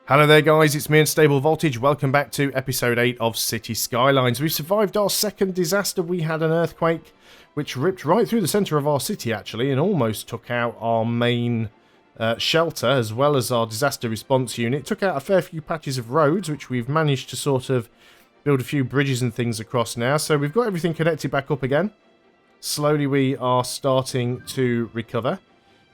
Hello there guys, it's me Unstable Voltage. Welcome back to episode 8 of Cities Skylines. We survived our second disaster. We had an earthquake which ripped right through the centre of our city actually and almost took out our main shelter as well as our disaster response unit. Took out a fair few patches of roads which we've managed to sort of build a few bridges and things across now. So we've got everything connected back up again. Slowly we are starting to recover.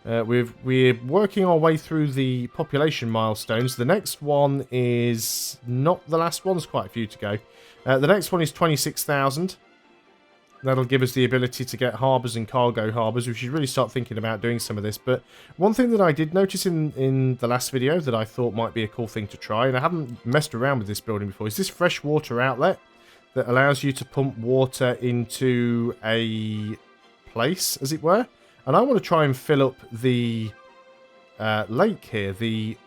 We're working our way through the population milestones. The next one is not the last one. There's quite a few to go. The next one is 26,000. That'll give us the ability to get harbours and cargo harbours. We should really start thinking about doing some of this. But one thing that I did notice in the last video that I thought might be a cool thing to try, and I haven't messed around with this building before, is this freshwater outlet that allows you to pump water into a place, as it were. And I want to try and fill up the lake here, the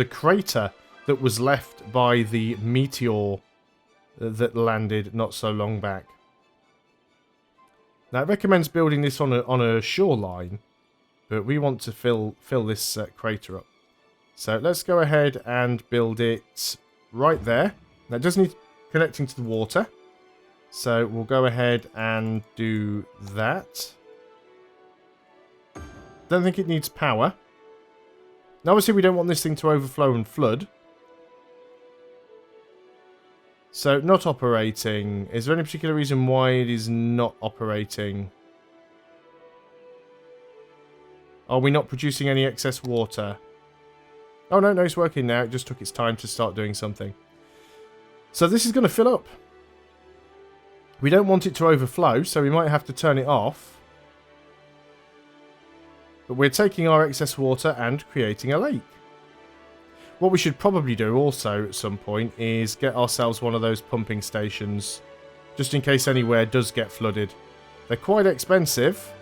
crater that was left by the meteor that landed not so long back. Now it recommends building this on a shoreline, but we want to fill this crater up. So let's go ahead and build it right there. Now it does need connecting to the water, so we'll go ahead and do that. Don't think it needs power. Now, obviously, we don't want this thing to overflow and flood. So, not operating. Is there any particular reason why it is not operating? Are we not producing any excess water? Oh, no, it's working now. It just took its time to start doing something. So, this is going to fill up. We don't want it to overflow, so we might have to turn it off. But we're taking our excess water and creating a lake. What we should probably do also at some point is get ourselves one of those pumping stations, just in case anywhere does get flooded. They're quite expensive,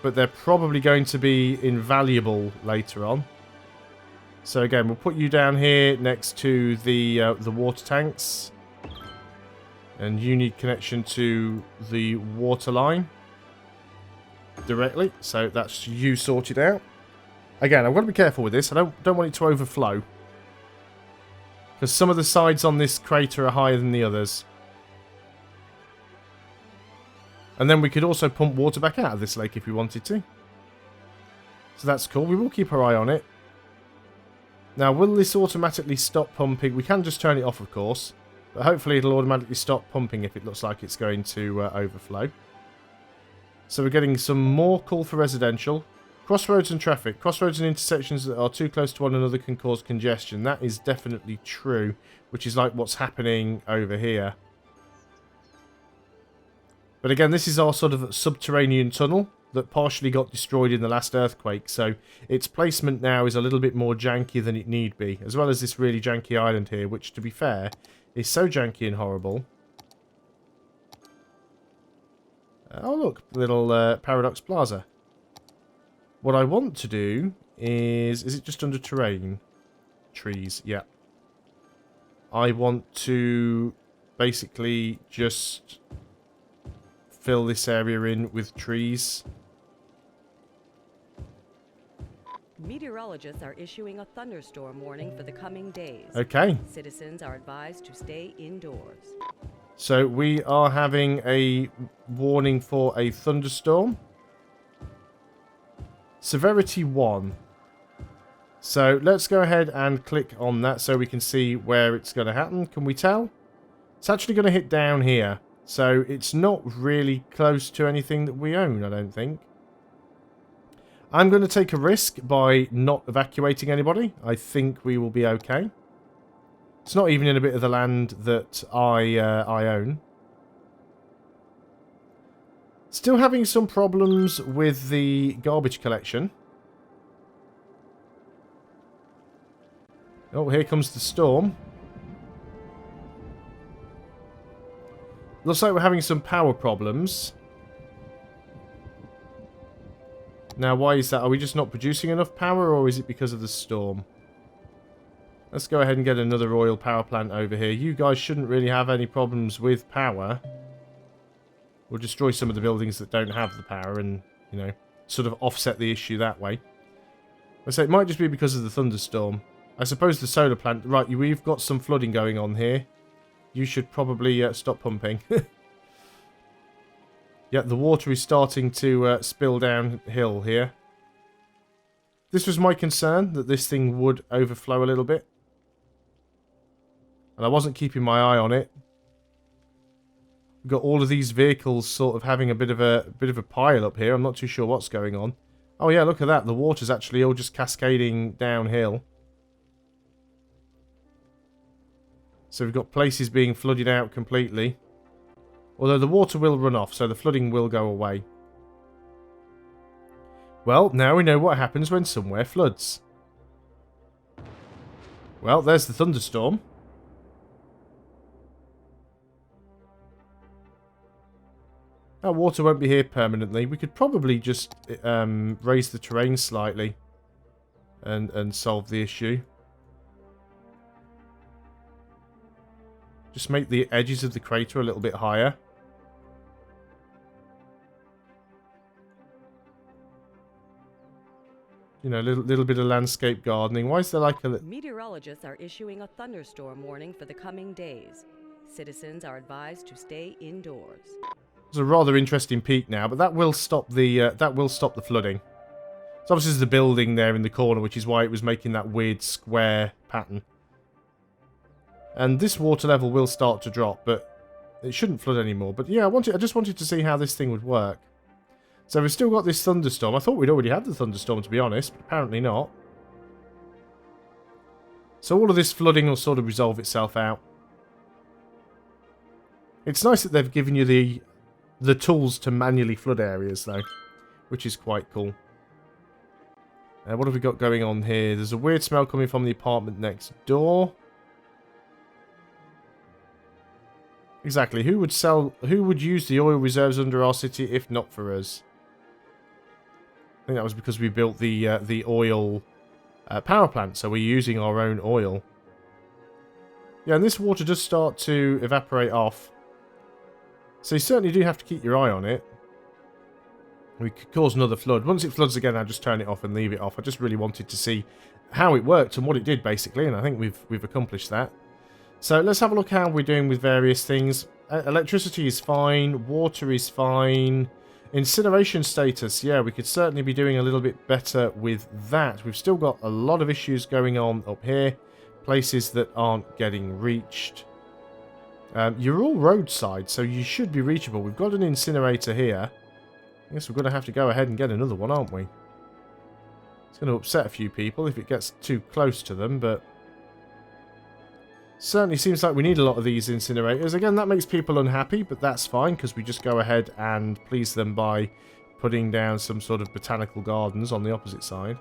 but they're probably going to be invaluable later on. So again, we'll put you down here next to the water tanks, and you need connection to the water line directly, so that's you sorted out. Again, I've got to be careful with this. I don't want it to overflow, because some of the sides on this crater are higher than the others. And then we could also pump water back out of this lake if we wanted to. So that's cool. We will keep our eye on it. Now, will this automatically stop pumping? We can just turn it off, of course, but hopefully it'll automatically stop pumping if it looks like it's going to overflow. So we're getting some more call for residential. Crossroads and traffic. Crossroads and intersections that are too close to one another can cause congestion. That is definitely true, which is like what's happening over here. But again, this is our sort of subterranean tunnel that partially got destroyed in the last earthquake. So its placement now is a little bit more janky than it need be. As well as this really janky island here, which to be fair, is so janky and horrible. Oh look, little Paradox Plaza. What I want to do is it just under terrain? Trees, yeah. I want to basically just fill this area in with trees. Meteorologists are issuing a thunderstorm warning for the coming days. Okay. Citizens are advised to stay indoors. So we are having a warning for a thunderstorm. Severity 1. So let's go ahead and click on that so we can see where it's going to happen. Can we tell? It's actually going to hit down here. So it's not really close to anything that we own, I don't think. I'm going to take a risk by not evacuating anybody. I think we will be okay. It's not even in a bit of the land that I own. Still having some problems with the garbage collection. Oh, here comes the storm. Looks like we're having some power problems. Now, why is that? Are we just not producing enough power, or is it because of the storm? Let's go ahead and get another oil power plant over here. You guys shouldn't really have any problems with power. We'll destroy some of the buildings that don't have the power and, you know, sort of offset the issue that way. I say it might just be because of the thunderstorm. I suppose the solar plant... Right, we've got some flooding going on here. You should probably stop pumping. Yeah, the water is starting to spill downhill here. This was my concern, that this thing would overflow a little bit. And I wasn't keeping my eye on it. We've got all of these vehicles sort of having a bit of a pile up here. I'm not too sure what's going on. Oh yeah, look at that. The water's actually all just cascading downhill. So we've got places being flooded out completely. Although the water will run off, so the flooding will go away. Well, now we know what happens when somewhere floods. Well, there's the thunderstorm. That water won't be here permanently. We could probably just raise the terrain slightly and solve the issue. Just make the edges of the crater a little bit higher. You know, a little bit of landscape gardening. Why is there like a... Meteorologists are issuing a thunderstorm warning for the coming days. Citizens are advised to stay indoors. It's a rather interesting peak now, but that will stop the flooding. So obviously there's the building there in the corner, which is why it was making that weird square pattern. And this water level will start to drop, but it shouldn't flood anymore. But yeah, I just wanted to see how this thing would work. So we've still got this thunderstorm. I thought we'd already had the thunderstorm, to be honest, but apparently not. So all of this flooding will sort of resolve itself out. It's nice that they've given you the tools to manually flood areas, though, which is quite cool. What have we got going on here? There's a weird smell coming from the apartment next door. Exactly. Who would use the oil reserves under our city if not for us? I think that was because we built the oil power plant, so we're using our own oil. Yeah, and this water does start to evaporate off. So you certainly do have to keep your eye on it. We could cause another flood. Once it floods again, I'll just turn it off and leave it off. I just really wanted to see how it worked and what it did, basically, and I think we've accomplished that. So let's have a look how we're doing with various things. Electricity is fine. Water is fine. Incineration status. Yeah, we could certainly be doing a little bit better with that. We've still got a lot of issues going on up here. Places that aren't getting reached. You're all roadside, so you should be reachable. We've got an incinerator here. I guess we're going to have to go ahead and get another one, aren't we? It's going to upset a few people if it gets too close to them, but... certainly seems like we need a lot of these incinerators. Again, that makes people unhappy, but that's fine, because we just go ahead and please them by putting down some sort of botanical gardens on the opposite side.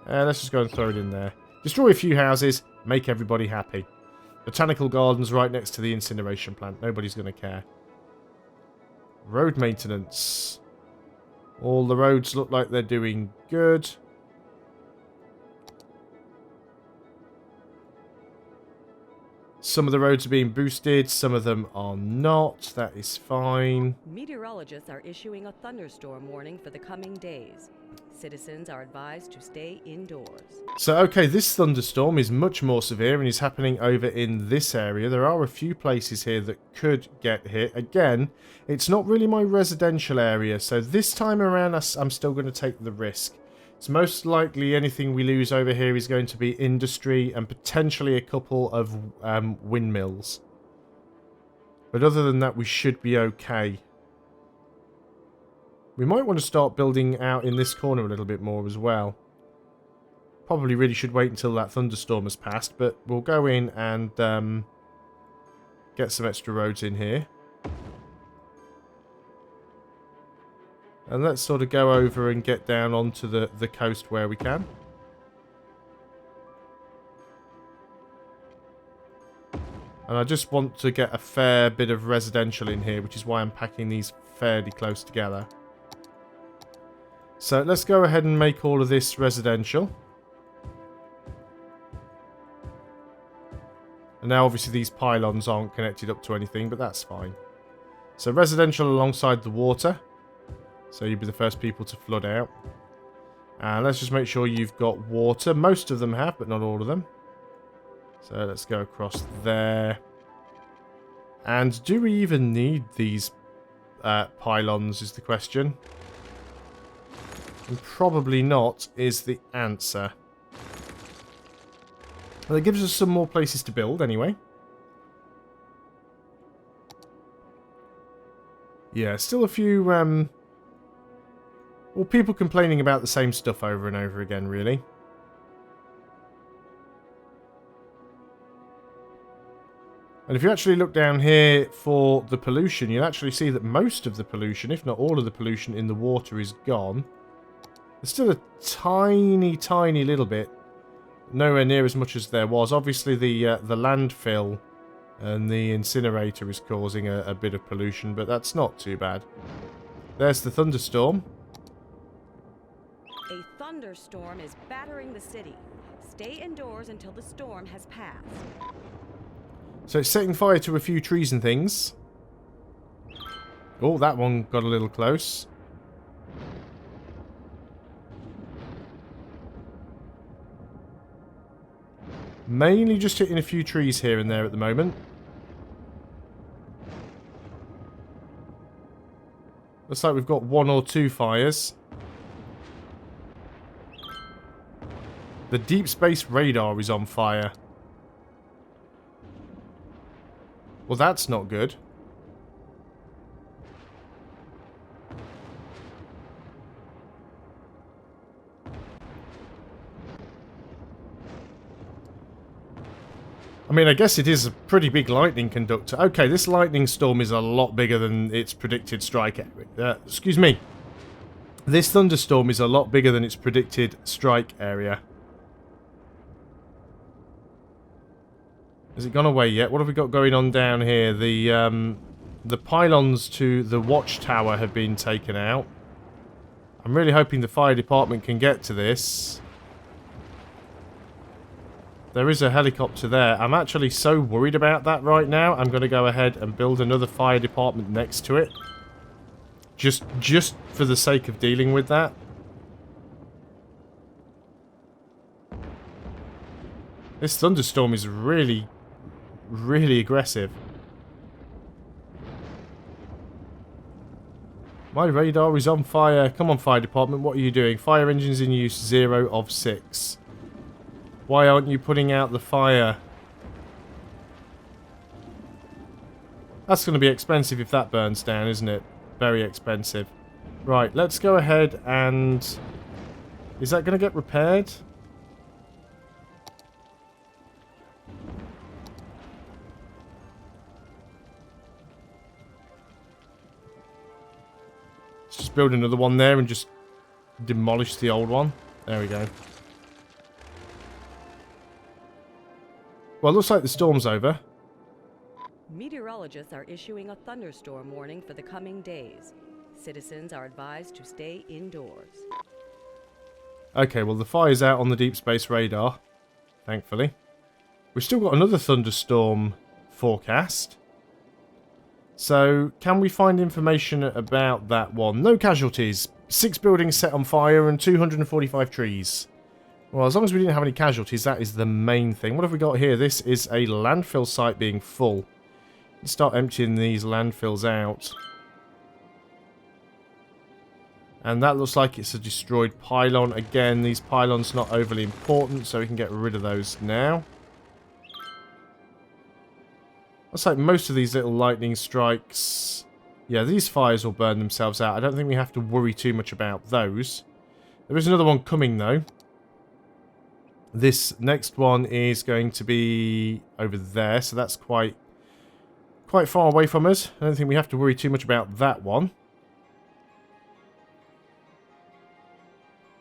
Let's just go and throw it in there. Destroy a few houses, make everybody happy. Botanical gardens right next to the incineration plant. Nobody's going to care. Road maintenance. All the roads look like they're doing good. Some of the roads are being boosted, some of them are not. That is fine. Meteorologists are issuing a thunderstorm warning for the coming days. Citizens are advised to stay indoors. So, okay, this thunderstorm is much more severe and is happening over in this area. There are a few places here that could get hit. Again, it's not really my residential area, so this time around I'm still going to take the risk. So most likely anything we lose over here is going to be industry and potentially a couple of windmills. But other than that, we should be okay. We might want to start building out in this corner a little bit more as well. Probably really should wait until that thunderstorm has passed, but we'll go in and get some extra roads in here. And let's sort of go over and get down onto the coast where we can. And I just want to get a fair bit of residential in here, which is why I'm packing these fairly close together. So let's go ahead and make all of this residential. And now obviously these pylons aren't connected up to anything, but that's fine. So residential alongside the water. So you'll be the first people to flood out. And let's just make sure you've got water. Most of them have, but not all of them. So let's go across there. And do we even need these pylons is the question. And probably not is the answer. Well, it gives us some more places to build anyway. Yeah, still a few well, people complaining about the same stuff over and over again, really. And if you actually look down here for the pollution, you'll actually see that most of the pollution, if not all of the pollution in the water is gone. There's still a tiny, tiny little bit. Nowhere near as much as there was. Obviously, the landfill and the incinerator is causing a bit of pollution, but that's not too bad. There's the thunderstorm. A thunderstorm is battering the city. Stay indoors until the storm has passed. So it's setting fire to a few trees and things. Oh, that one got a little close. Mainly just hitting a few trees here and there at the moment. Looks like we've got 1 or 2 fires. The deep space radar is on fire. Well, that's not good. I mean, I guess it is a pretty big lightning conductor. Okay, this lightning storm is a lot bigger than its predicted strike area. Excuse me. This thunderstorm is a lot bigger than its predicted strike area. Has it gone away yet? What have we got going on down here? The pylons to the watchtower have been taken out. I'm really hoping the fire department can get to this. There is a helicopter there. I'm actually so worried about that right now. I'm going to go ahead and build another fire department next to it. Just for the sake of dealing with that. This thunderstorm is really, really aggressive. My radar is on fire. Come on, fire department. What are you doing? Fire engines in use, 0 of 6. Why aren't you putting out the fire? That's going to be expensive if that burns down, isn't it? Very expensive. Right, let's go ahead and... Is that going to get repaired? Let's just build another one there and just demolish the old one. There we go. Well, it looks like the storm's over. Meteorologists are issuing a thunderstorm warning for the coming days. Citizens are advised to stay indoors. Okay, well the fire's out on the deep space radar, thankfully. We've still got another thunderstorm forecast. So, can we find information about that one? No casualties. 6 buildings set on fire and 245 trees. Well, as long as we didn't have any casualties, that is the main thing. What have we got here? This is a landfill site being full. Let's start emptying these landfills out. And that looks like it's a destroyed pylon. Again, these pylons not overly important, so we can get rid of those now. Looks like most of these little lightning strikes... Yeah, these fires will burn themselves out. I don't think we have to worry too much about those. There is another one coming, though. This next one is going to be over there, so that's quite far away from us. I don't think we have to worry too much about that one.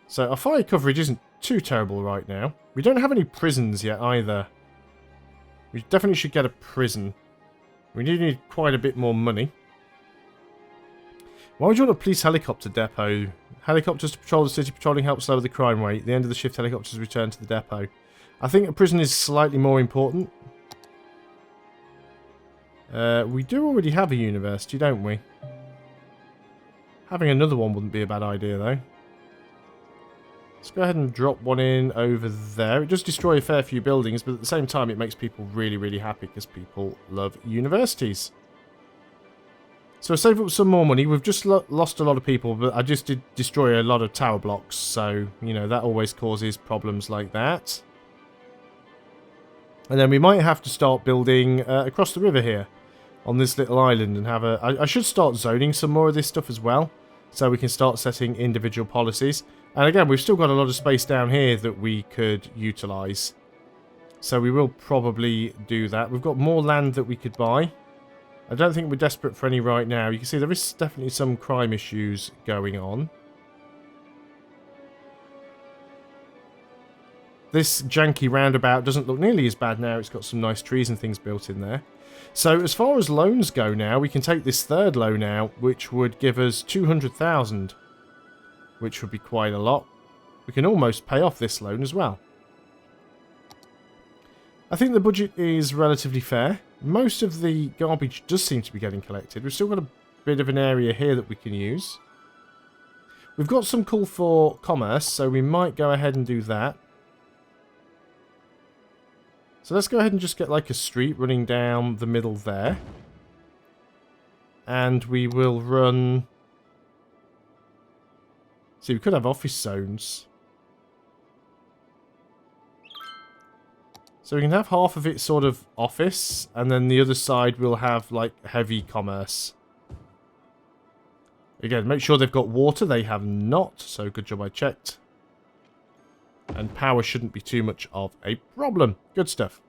So our fire coverage isn't too terrible right now. We don't have any prisons yet either. We definitely should get a prison. We do need quite a bit more money. Why would you want a police helicopter depot? Helicopters to patrol the city. Patrolling helps lower the crime rate. At the end of the shift, helicopters return to the depot. I think a prison is slightly more important. We do already have a university, don't we? Having another one wouldn't be a bad idea, though. Let's go ahead and drop one in over there. It does destroy a fair few buildings, but at the same time it makes people really, really happy because people love universities. So save up some more money. We've just lost a lot of people, but I just did destroy a lot of tower blocks. So, you know, that always causes problems like that. And then we might have to start building across the river here on this little island and have a... I should start zoning some more of this stuff as well, so we can start setting individual policies. And again, we've still got a lot of space down here that we could utilise. So we will probably do that. We've got more land that we could buy. I don't think we're desperate for any right now. You can see there is definitely some crime issues going on. This janky roundabout doesn't look nearly as bad now. It's got some nice trees and things built in there. So as far as loans go now, we can take this third loan out, which would give us 200,000. Which would be quite a lot. We can almost pay off this loan as well. I think the budget is relatively fair. Most of the garbage does seem to be getting collected. We've still got a bit of an area here that we can use. We've got some call for commerce, so we might go ahead and do that. So let's go ahead and just get like a street running down the middle there. And we will run... See, we could have office zones. So we can have half of it sort of office, and then the other side will have like heavy commerce. Again, make sure they've got water. They have not, so good job I checked. And power shouldn't be too much of a problem. Good stuff.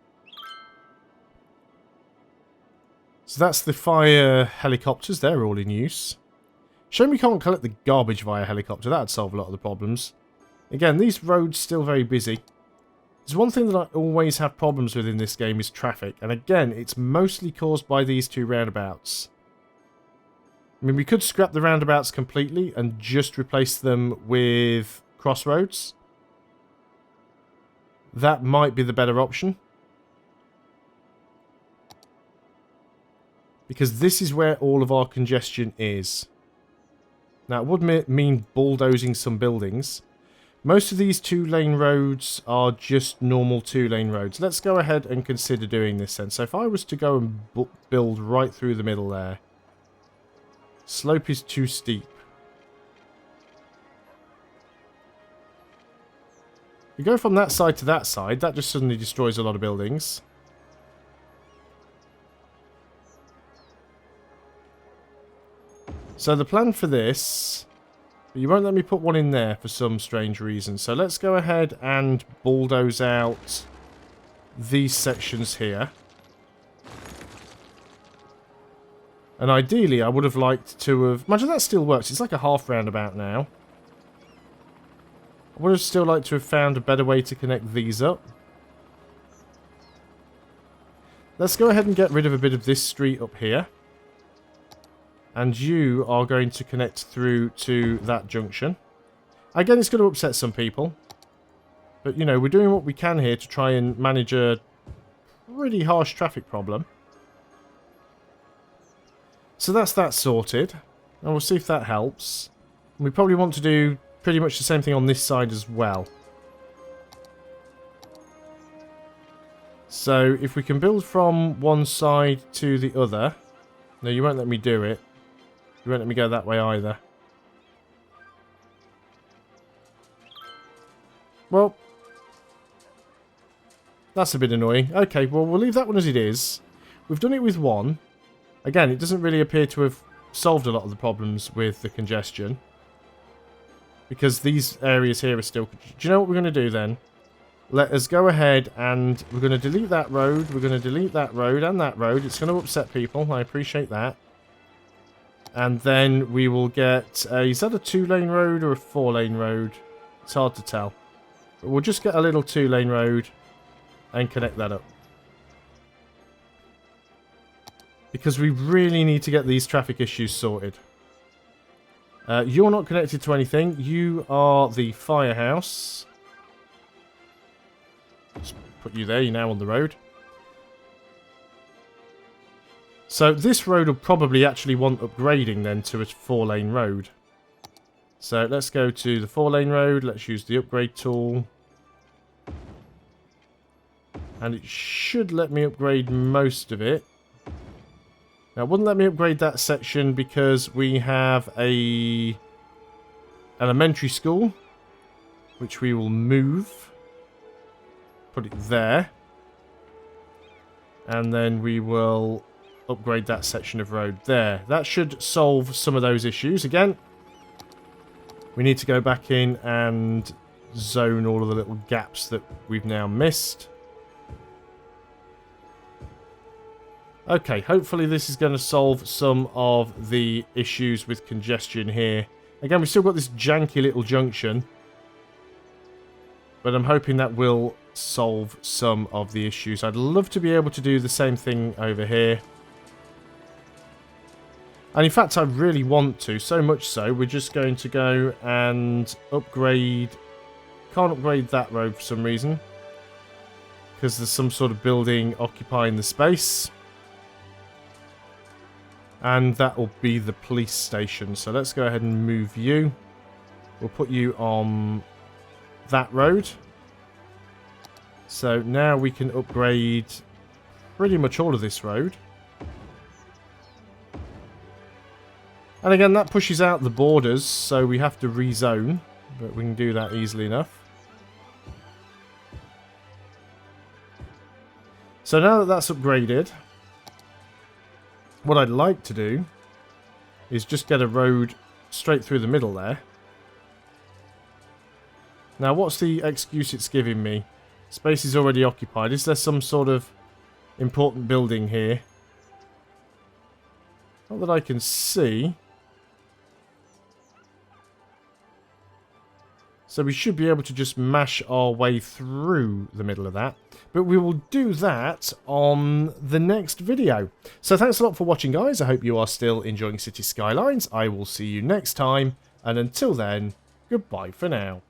So that's the fire helicopters. They're all in use. Shame we can't collect the garbage via helicopter. That'd solve a lot of the problems. Again, these roads still very busy. There's one thing that I always have problems with in this game is traffic. And again, it's mostly caused by these two roundabouts. I mean, we could scrap the roundabouts completely and just replace them with crossroads. That might be the better option. Because this is where all of our congestion is. Now, it would mean bulldozing some buildings. Most of these two-lane roads are just normal two-lane roads. Let's go ahead and consider doing this then. So if I was to go and build right through the middle there. Slope is too steep. We go from that side to that side. That just suddenly destroys a lot of buildings. So the plan for this... But you won't let me put one in there for some strange reason. So let's go ahead and bulldoze out these sections here. And ideally, I would have liked to have... Imagine that still works. It's like a half roundabout now. I would have still liked to have found a better way to connect these up. Let's go ahead and get rid of a bit of this street up here. And you are going to connect through to that junction. Again, it's going to upset some people. But, you know, we're doing what we can here to try and manage a pretty harsh traffic problem. So that's that sorted. And we'll see if that helps. We probably want to do pretty much the same thing on this side as well. So, if we can build from one side to the other... No, you won't let me do it. You won't let me go that way either. Well, that's a bit annoying. Okay, well, we'll leave that one as it is. We've done it with one. Again, it doesn't really appear to have solved a lot of the problems with the congestion. Because these areas here are still... Do you know what we're going to do then? Let us go ahead and we're going to delete that road. We're going to delete that road and that road. It's going to upset people. I appreciate that. And then we will get... is that a 2-lane road or a 4-lane road? It's hard to tell. But we'll just get a little 2-lane road and connect that up. Because we really need to get these traffic issues sorted. You're not connected to anything. You are the firehouse. Just put you there. You're now on the road. So this road will probably actually want upgrading then to a 4-lane road. So let's go to the 4-lane road. Let's use the upgrade tool. And it should let me upgrade most of it. Now, it wouldn't let me upgrade that section because we have a elementary school, which we will move. Put it there. And then we will upgrade that section of road there. That should solve some of those issues. Again, we need to go back in and zone all of the little gaps that we've now missed. Okay, hopefully this is going to solve some of the issues with congestion here. Again, we've still got this janky little junction, but I'm hoping that will solve some of the issues. I'd love to be able to do the same thing over here. And in fact, I really want to, so much so, we're just going to go and upgrade. Can't upgrade that road for some reason, because there's some sort of building occupying the space. And that will be the police station. So let's go ahead and move you. We'll put you on that road. So now we can upgrade pretty much all of this road. And again, that pushes out the borders, so we have to rezone. But we can do that easily enough. So now that that's upgraded, what I'd like to do is just get a road straight through the middle there. Now, what's the excuse it's giving me? Space is already occupied. Is there some sort of important building here? Not that I can see. So we should be able to just mash our way through the middle of that. But we will do that on the next video. So thanks a lot for watching, guys. I hope you are still enjoying Cities Skylines. I will see you next time. And until then, goodbye for now.